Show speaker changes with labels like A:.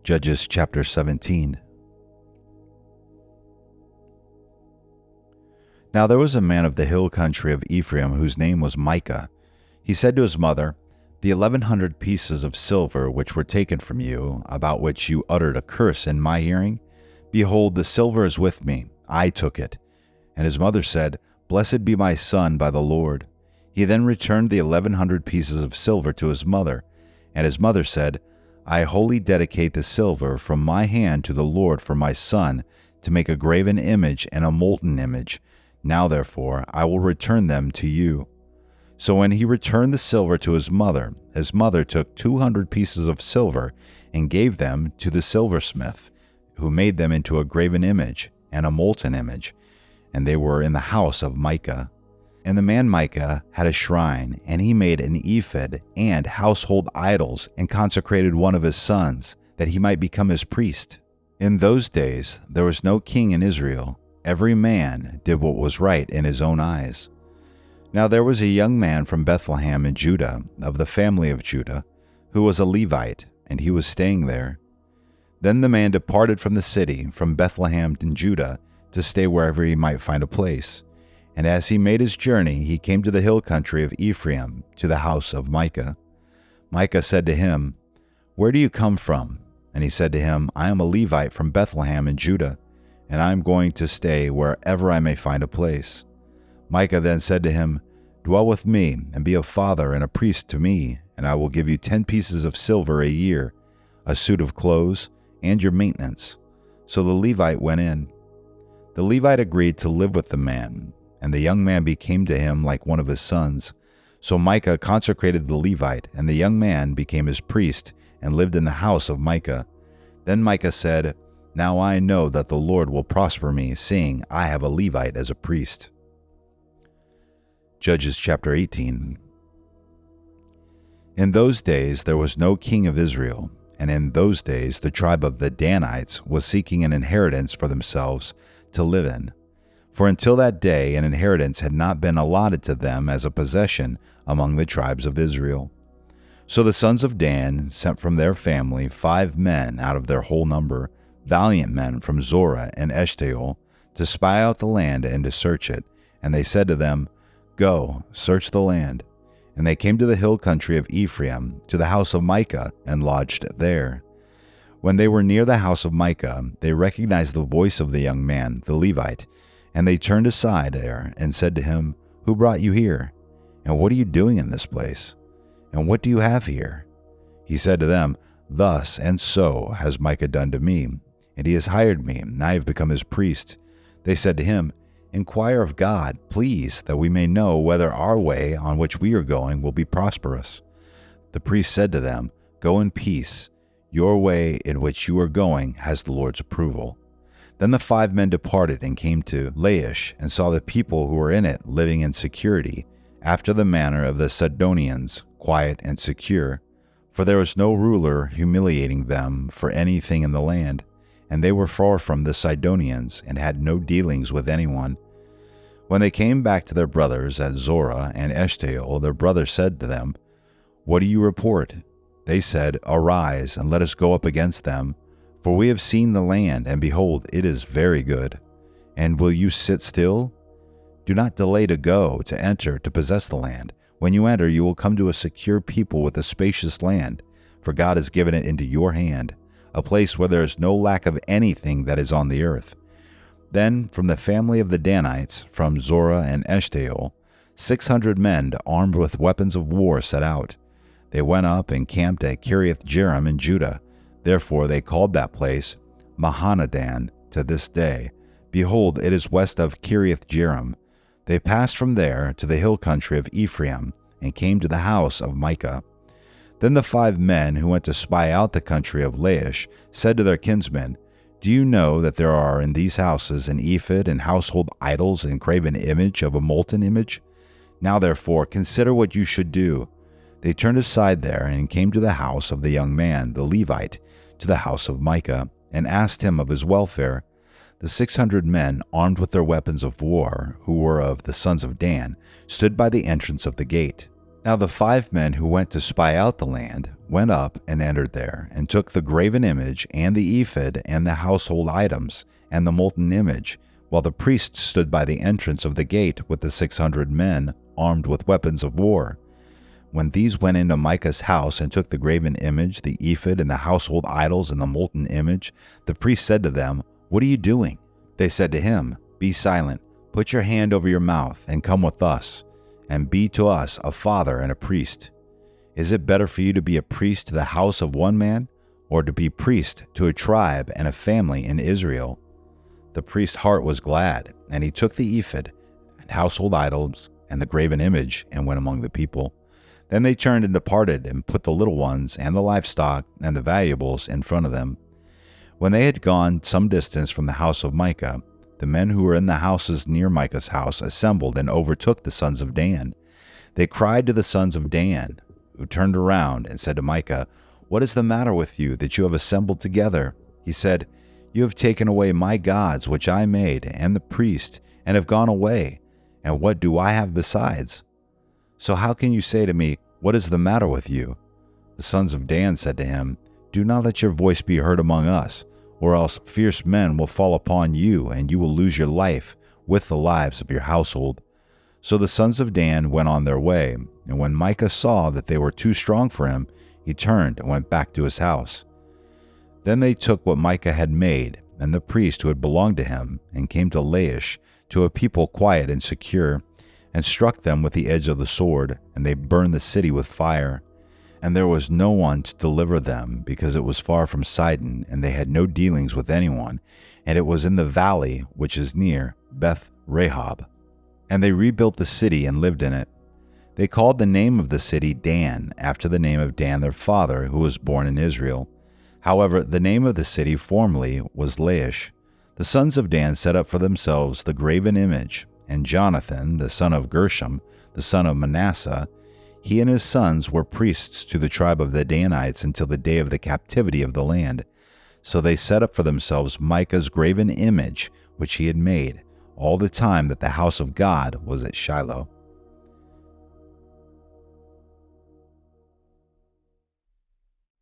A: Judges chapter 17. Now there was a man of the hill country of Ephraim whose name was Micah. He said to his mother, "The 1,100 pieces of silver which were taken from you, about which you uttered a curse in my hearing, behold, the silver is with me. I took it." And his mother said, "Blessed be my son by the Lord." He then returned the 1,100 pieces of silver to his mother. And his mother said, "I wholly dedicate the silver from my hand to the Lord for my son, to make a graven image and a molten image. Now therefore I will return them to you." So when he returned the silver to his mother took 200 pieces of silver and gave them to the silversmith, who made them into a graven image and a molten image, and they were in the house of Micah. And the man Micah had a shrine, and he made an ephod and household idols, and consecrated one of his sons, that he might become his priest. In those days there was no king in Israel. Every man did what was right in his own eyes. Now there was a young man from Bethlehem in Judah, of the family of Judah, who was a Levite, and he was staying there. Then the man departed from the city, from Bethlehem in Judah, to stay wherever he might find a place. And as he made his journey, he came to the hill country of Ephraim, to the house of Micah. Micah said to him, "Where do you come from?" And he said to him, "I am a Levite from Bethlehem in Judah, and I am going to stay wherever I may find a place." Micah then said to him, "Dwell with me, and be a father and a priest to me, and I will give you 10 pieces of silver a year, a suit of clothes, and your maintenance." So the Levite went in. The Levite agreed to live with the man, and the young man became to him like one of his sons. So Micah consecrated the Levite, and the young man became his priest, and lived in the house of Micah. Then Micah said, "Now I know that the Lord will prosper me, seeing I have a Levite as a priest." Judges chapter 18. In those days there was no king of Israel, and in those days the tribe of the Danites was seeking an inheritance for themselves to live in. For until that day an inheritance had not been allotted to them as a possession among the tribes of Israel. So the sons of Dan sent from their family 5 men out of their whole number, valiant men from Zorah and Eshtaol, to spy out the land and to search it. And they said to them, "Go, search the land." And they came to the hill country of Ephraim, to the house of Micah, and lodged there. When they were near the house of Micah, they recognized the voice of the young man, the Levite, and they turned aside there and said to him, "Who brought you here? And what are you doing in this place? And what do you have here?" He said to them, "Thus and so has Micah done to me, and he has hired me, and I have become his priest." They said to him, "Inquire of God, please, that we may know whether our way on which we are going will be prosperous." The priest said to them, "Go in peace. Your way in which you are going has the Lord's approval." Then the 5 men departed and came to Laish, and saw the people who were in it living in security, after the manner of the Sidonians, quiet and secure. For there was no ruler humiliating them for anything in the land, and they were far from the Sidonians, and had no dealings with anyone. When they came back to their brothers at Zorah and Eshtaol, their brother said to them, "What do you report?" They said, "Arise, and let us go up against them. For we have seen the land, and behold, it is very good. And will you sit still? Do not delay to go, to enter, to possess the land. When you enter, you will come to a secure people with a spacious land, for God has given it into your hand, a place where there is no lack of anything that is on the earth." Then from the family of the Danites, from Zorah and Eshtaol, 600 men armed with weapons of war set out. They went up and camped at Kiriath-Jearim in Judah. Therefore they called that place Mahanadan to this day. Behold, it is west of Kiriath-Jearim. They passed from there to the hill country of Ephraim, and came to the house of Micah. Then the 5 men who went to spy out the country of Laish said to their kinsmen, "Do you know that there are in these houses an ephod and household idols and graven image of a molten image? Now therefore consider what you should do." They turned aside there and came to the house of the young man, the Levite, to the house of Micah, and asked him of his welfare. The 600 men, armed with their weapons of war, who were of the sons of Dan, stood by the entrance of the gate. Now the 5 men who went to spy out the land went up and entered there, and took the graven image, and the ephod, and the household items, and the molten image, while the priest stood by the entrance of the gate with the 600 men, armed with weapons of war. When these went into Micah's house and took the graven image, the ephod, and the household idols, and the molten image, the priest said to them, "What are you doing?" They said to him, "Be silent, put your hand over your mouth, and come with us, and be to us a father and a priest. Is it better for you to be a priest to the house of one man, or to be priest to a tribe and a family in Israel?" The priest's heart was glad, and he took the ephod, and household idols, and the graven image, and went among the people. Then they turned and departed, and put the little ones, and the livestock, and the valuables in front of them. When they had gone some distance from the house of Micah, the men who were in the houses near Micah's house assembled and overtook the sons of Dan. They cried to the sons of Dan, who turned around and said to Micah, "What is the matter with you, that you have assembled together?" He said, "You have taken away my gods which I made, and the priest, and have gone away, and what do I have besides? So how can you say to me, 'What is the matter with you?'" The sons of Dan said to him, "Do not let your voice be heard among us, or else fierce men will fall upon you, and you will lose your life with the lives of your household." So the sons of Dan went on their way, and when Micah saw that they were too strong for him, he turned and went back to his house. Then they took what Micah had made, and the priest who had belonged to him, and came to Laish, to a people quiet and secure, and struck them with the edge of the sword, and they burned the city with fire. And there was no one to deliver them, because it was far from Sidon, and they had no dealings with anyone, and it was in the valley which is near Beth Rahab. And they rebuilt the city and lived in it. They called the name of the city Dan, after the name of Dan their father, who was born in Israel. However, the name of the city formerly was Laish. The sons of Dan set up for themselves the graven image, and Jonathan, the son of Gershom, the son of Manasseh, he and his sons were priests to the tribe of the Danites until the day of the captivity of the land. So they set up for themselves Micah's graven image, which he had made, all the time that the house of God was at Shiloh.